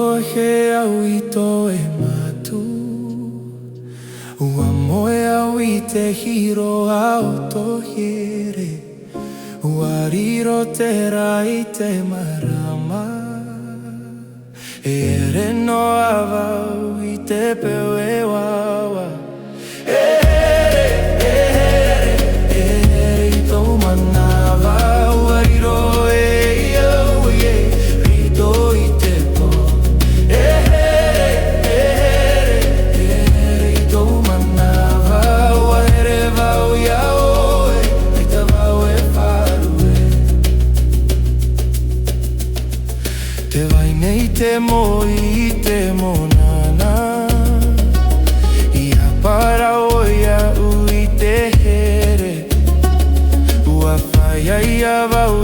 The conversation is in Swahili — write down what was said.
tohe au I toe matu. Ua moe au I te Hiro'a o tohere. Ua riro te rai te marama. E ere no awau I te peu e wawa. E here I tau Manava. Ua riro e iau e rito I te po. E here I tau Manava. Ua here vau iau e te vau e wharu e. Te vai nei te moi I te monana. Ia para oia u I te here. Ua whai ai a vau